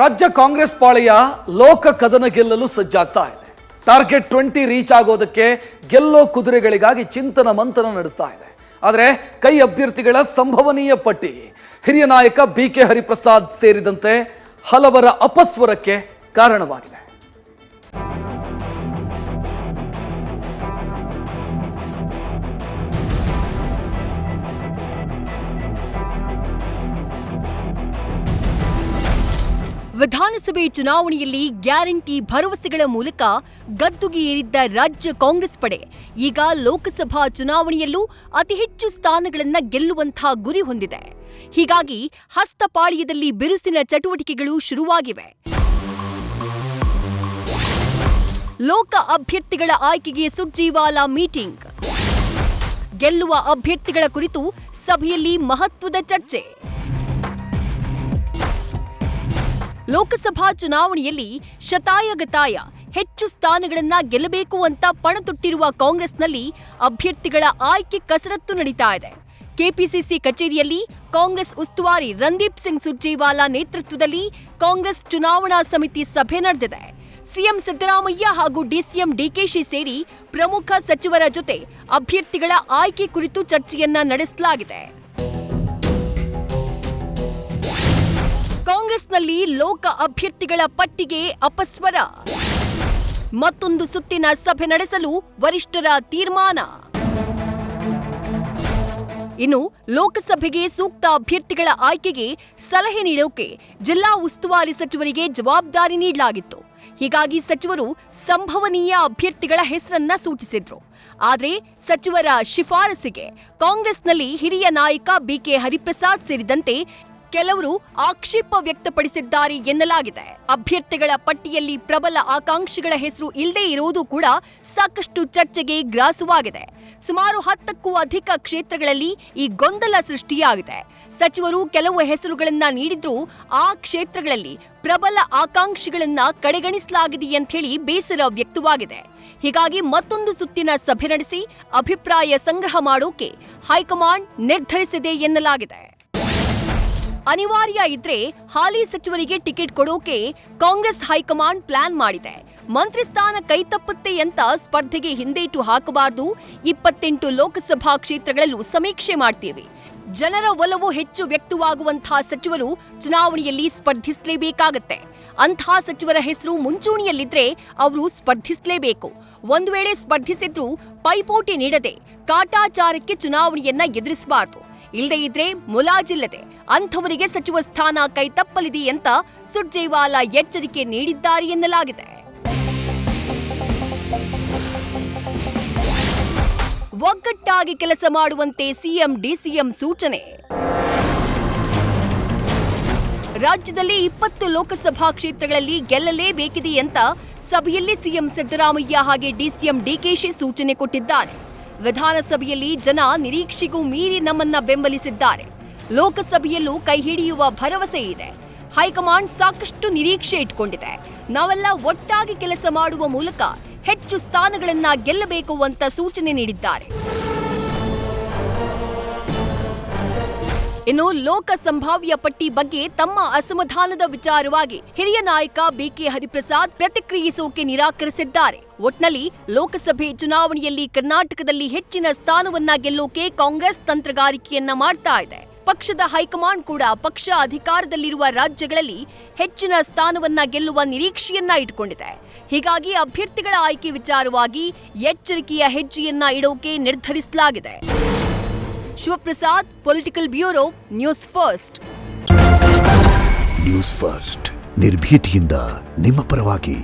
ರಾಜ್ಯ ಕಾಂಗ್ರೆಸ್ ಪಾಳೆಯ ಲೋಕ ಕದನ ಗೆಲ್ಲಲು ಸಜ್ಜಾಗ್ತಾ ಇದೆ. ಟಾರ್ಗೆಟ್ 20 ರೀಚ್ ಆಗೋದಕ್ಕೆ ಗೆಲ್ಲೋ ಕುದುರೆಗಳಿಗಾಗಿ ಚಿಂತನ ಮಂಥನ ನಡೆಸ್ತಾ ಇದೆ. ಆದರೆ ಕೈ ಅಭ್ಯರ್ಥಿಗಳ ಸಂಭವನೀಯ ಪಟ್ಟಿ ಹಿರಿಯ ನಾಯಕ BK ಹರಿಪ್ರಸಾದ್ ಸೇರಿದಂತೆ ಹಲವರ ಅಪಸ್ವರಕ್ಕೆ ಕಾರಣವಾಗಿದೆ. ವಿಧಾನಸಭೆ ಚುನಾವಣೆಯಲ್ಲಿ ಗ್ಯಾರಂಟಿ ಭರವಸೆಗಳ ಮೂಲಕ ಗದ್ದುಗೆ ಏರಿದ್ದ ರಾಜ್ಯ ಕಾಂಗ್ರೆಸ್ ಪಡೆ ಈಗ ಲೋಕಸಭಾ ಚುನಾವಣೆಯಲ್ಲೂ ಅತಿ ಹೆಚ್ಚು ಸ್ಥಾನಗಳನ್ನು ಗೆಲ್ಲುವಂತಹ ಗುರಿ ಹೊಂದಿದೆ. ಹೀಗಾಗಿ ಹಸ್ತಪಾಳ್ಯದಲ್ಲಿ ಬಿರುಸಿನ ಚಟುವಟಿಕೆಗಳು ಶುರುವಾಗಿವೆ. ಲೋಕ ಅಭ್ಯರ್ಥಿಗಳ ಆಯ್ಕೆಗೆ ಸುರ್ಜೇವಾಲಾ ಮೀಟಿಂಗ್, ಗೆಲ್ಲುವ ಅಭ್ಯರ್ಥಿಗಳ ಕುರಿತು ಸಭೆಯಲ್ಲಿ ಮಹತ್ವದ ಚರ್ಚೆ. ಲೋಕಸಭಾ ಚುನಾವಣೆಯಲ್ಲಿ ಶತಾಯಗತಾಯ ಹೆಚ್ಚು ಸ್ಥಾನಗಳನ್ನ ಗೆಲ್ಲಬೇಕು ಅಂತ ಪಣತೊಟ್ಟಿರುವ ಕಾಂಗ್ರೆಸ್ನಲ್ಲಿ ಅಭ್ಯರ್ಥಿಗಳ ಆಯ್ಕೆ ಕಸರತ್ತು ನಡೀತಾ ಇದೆ. ಕೆಪಿಸಿಸಿ ಕಚೇರಿಯಲ್ಲಿ ಕಾಂಗ್ರೆಸ್ ಉಸ್ತುವಾರಿ ರಣದೀಪ್ ಸಿಂಗ್ ಸುರ್ಜೇವಾಲಾ ನೇತೃತ್ವದಲ್ಲಿ ಕಾಂಗ್ರೆಸ್ ಚುನಾವಣಾ ಸಮಿತಿ ಸಭೆ ನಡೆದಿದೆ. ಸಿಎಂ ಸಿದ್ದರಾಮಯ್ಯ ಹಾಗೂ ಡಿಸಿಎಂ ಡಿಕೆಶಿ ಸೇರಿ ಪ್ರಮುಖ ಸಚಿವರ ಜೊತೆ ಅಭ್ಯರ್ಥಿಗಳ ಆಯ್ಕೆ ಕುರಿತು ಚರ್ಚೆಯನ್ನ ನಡೆಸಲಾಗಿದೆ. ಕಾಂಗ್ರೆಸ್ನಲ್ಲಿ ಲೋಕ ಅಭ್ಯರ್ಥಿಗಳ ಪಟ್ಟಿಗೆ ಅಪಸ್ವರ, ಮತ್ತೊಂದು ಸುತ್ತಿನ ಸಭೆ ನಡೆಸಲು ವರಿಷ್ಠರ ತೀರ್ಮಾನ. ಇನ್ನು ಲೋಕಸಭೆಗೆ ಸೂಕ್ತ ಅಭ್ಯರ್ಥಿಗಳ ಆಯ್ಕೆಗೆ ಸಲಹೆ ನೀಡೋಕೆ ಜಿಲ್ಲಾ ಉಸ್ತುವಾರಿ ಸಚಿವರಿಗೆ ಜವಾಬ್ದಾರಿ ನೀಡಲಾಗಿತ್ತು. ಹೀಗಾಗಿ ಸಚಿವರು ಸಂಭವನೀಯ ಅಭ್ಯರ್ಥಿಗಳ ಹೆಸರನ್ನ ಸೂಚಿಸಿದ್ರು. ಆದರೆ ಸಚಿವರ ಶಿಫಾರಸಿಗೆ ಕಾಂಗ್ರೆಸ್ನಲ್ಲಿ ಹಿರಿಯ ನಾಯಕ BK ಹರಿಪ್ರಸಾದ್ ಸೇರಿದಂತೆ ಕೆಲವರು ಆಕ್ಷೇಪ ವ್ಯಕ್ತಪಡಿಸಿದ್ದಾರೆ ಎನ್ನಲಾಗಿದೆ. ಅಭ್ಯರ್ಥಿಗಳ ಪಟ್ಟಿಯಲ್ಲಿ ಪ್ರಬಲ ಆಕಾಂಕ್ಷಿಗಳ ಹೆಸರು ಇಲ್ಲದೇ ಇರುವುದು ಕೂಡ ಸಾಕಷ್ಟು ಚರ್ಚೆಗೆ ಗ್ರಾಸವಾಗಿದೆ. ಸುಮಾರು 10ಕ್ಕೂ ಅಧಿಕ ಕ್ಷೇತ್ರಗಳಲ್ಲಿ ಈ ಗೊಂದಲ ಸೃಷ್ಟಿಯಾಗಿದೆ. ಸಚಿವರು ಕೆಲವು ಹೆಸರುಗಳನ್ನ ನೀಡಿದ್ರೂ ಆ ಕ್ಷೇತ್ರಗಳಲ್ಲಿ ಪ್ರಬಲ ಆಕಾಂಕ್ಷಿಗಳನ್ನ ಕಡೆಗಣಿಸಲಾಗಿದೆ ಅಂತ ಹೇಳಿ ಬೇಸರ ವ್ಯಕ್ತವಾಗಿದೆ. ಹೀಗಾಗಿ ಮತ್ತೊಂದು ಸುತ್ತಿನ ಸಭೆ ನಡೆಸಿ ಅಭಿಪ್ರಾಯ ಸಂಗ್ರಹ ಮಾಡೋಕೆ ಹೈಕಮಾಂಡ್ ನಿರ್ಧರಿಸಿದೆ ಎನ್ನಲಾಗಿದೆ. ಅನಿವಾರ್ಯ ಇದ್ರೆ ಹಾಲಿ ಸಚಿವರಿಗೆ ಟಿಕೆಟ್ ಕೊಡೋಕೆ ಕಾಂಗ್ರೆಸ್ ಹೈಕಮಾಂಡ್ ಪ್ಲಾನ್ ಮಾಡಿದೆ. ಮಂತ್ರಿ ಸ್ಥಾನ ಕೈತಪ್ಪುತ್ತೆ ಅಂತ ಸ್ಪರ್ಧೆಗೆ ಹಿಂದೇಟು ಹಾಕಬಾರದು. 28 ಲೋಕಸಭಾ ಕ್ಷೇತ್ರಗಳಲ್ಲೂ ಸಮೀಕ್ಷೆ ಮಾಡ್ತೀವಿ. ಜನರ ಒಲವು ಹೆಚ್ಚು ವ್ಯಕ್ತವಾಗುವಂತಹ ಸಚಿವರು ಚುನಾವಣೆಯಲ್ಲಿ ಸ್ಪರ್ಧಿಸಲೇಬೇಕಾಗತ್ತೆ. ಅಂತಹ ಸಚಿವರ ಹೆಸರು ಮುಂಚೂಣಿಯಲ್ಲಿದ್ರೆ ಅವರು ಸ್ಪರ್ಧಿಸಲೇಬೇಕು. ಒಂದು ವೇಳೆ ಸ್ಪರ್ಧಿಸಿದ್ರೂ ಪೈಪೋಟಿ ನೀಡದೆ ಕಾಟಾಚಾರಕ್ಕೆ ಚುನಾವಣೆಯನ್ನ ಎದುರಿಸಬಾರದು. ಇಲ್ಲದೇ ಇದ್ರೆ ಮುಲಾಜಿಲ್ಲದೆ ಅಂಥವರಿಗೆ ಸಚಿವ ಸ್ಥಾನ ಕೈತಪ್ಪಲಿದೆ ಅಂತ ಸುರ್ಜೇವಾಲಾ ಎಚ್ಚರಿಕೆ ನೀಡಿದ್ದಾರೆ ಎನ್ನಲಾಗಿದೆ. ಒಗ್ಗಟ್ಟಾಗಿ ಕೆಲಸ ಮಾಡುವಂತೆ ಸಿಎಂ ಡಿಸಿಎಂ ಸೂಚನೆ. ರಾಜ್ಯದಲ್ಲಿ 20 ಲೋಕಸಭಾ ಕ್ಷೇತ್ರಗಳಲ್ಲಿ ಗೆಲ್ಲಲೇಬೇಕಿದೆ ಅಂತ ಸಭೆಯಲ್ಲಿ ಸಿಎಂ ಸಿದ್ದರಾಮಯ್ಯ ಹಾಗೆ ಡಿಸಿಎಂ ಡಿಕೆಶಿ ಸೂಚನೆ ಕೊಟ್ಟಿದ್ದಾರೆ. ವಿಧಾನಸಭೆಯಲ್ಲಿ ಜನ ನಿರೀಕ್ಷೆಗೂ ಮೀರಿ ನಮ್ಮನ್ನ ಬೆಂಬಲಿಸಿದ್ದಾರೆ. ಲೋಕಸಭೆಯಲ್ಲೂ ಕೈ ಹಿಡಿಯುವ ಭರವಸೆ ಇದೆ. ಹೈಕಮಾಂಡ್ ಸಾಕಷ್ಟು ನಿರೀಕ್ಷೆ ಇಟ್ಕೊಂಡಿದೆ. ನಾವೆಲ್ಲ ಒಟ್ಟಾಗಿ ಕೆಲಸ ಮಾಡುವ ಮೂಲಕ ಹೆಚ್ಚು ಸ್ಥಾನಗಳನ್ನ ಗೆಲ್ಲಬೇಕು ಅಂತ ಸೂಚನೆ ನೀಡಿದ್ದಾರೆ. ಇನ್ನು ಲೋಕ ಸಂಭಾವ್ಯ ಪಟ್ಟಿ ಬಗ್ಗೆ ತಮ್ಮ ಅಸಮಾಧಾನದ ವಿಚಾರವಾಗಿ ಹಿರಿಯ ನಾಯಕ BK ಹರಿಪ್ರಸಾದ್ ಪ್ರತಿಕ್ರಿಯಿಸೋಕೆ ನಿರಾಕರಿಸಿದ್ದಾರೆ. ಒಟ್ನಲ್ಲಿ ಲೋಕಸಭೆ ಚುನಾವಣೆಯಲ್ಲಿ ಕರ್ನಾಟಕದಲ್ಲಿ ಹೆಚ್ಚಿನ ಸ್ಥಾನವನ್ನ ಗೆಲ್ಲೋಕೆ ಕಾಂಗ್ರೆಸ್ ತಂತ್ರಗಾರಿಕೆಯನ್ನ ಮಾಡ್ತಾ ಇದೆ. ಪಕ್ಷದ ಹೈಕಮಾಂಡ್ ಕೂಡ ಪಕ್ಷ ಅಧಿಕಾರದಲ್ಲಿರುವ ರಾಜ್ಯಗಳಲ್ಲಿ ಹೆಚ್ಚಿನ ಸ್ಥಾನವನ್ನ ಗೆಲ್ಲುವ ನಿರೀಕ್ಷೆಯನ್ನ ಇಟ್ಕೊಂಡಿದೆ. ಹೀಗಾಗಿ ಅಭ್ಯರ್ಥಿಗಳ ಆಯ್ಕೆ ವಿಚಾರವಾಗಿ ಎಚ್ಚರಿಕೆಯ ಹೆಜ್ಜೆಯನ್ನ ಇಡೋಕೆ ನಿರ್ಧರಿಸಲಾಗಿದೆ. Shivaprasad, political bureau, news first. News first ನಿರ್ಭೀತಿಯಿಂದ ನಿಮ್ಮ ಪರವಾಗಿ.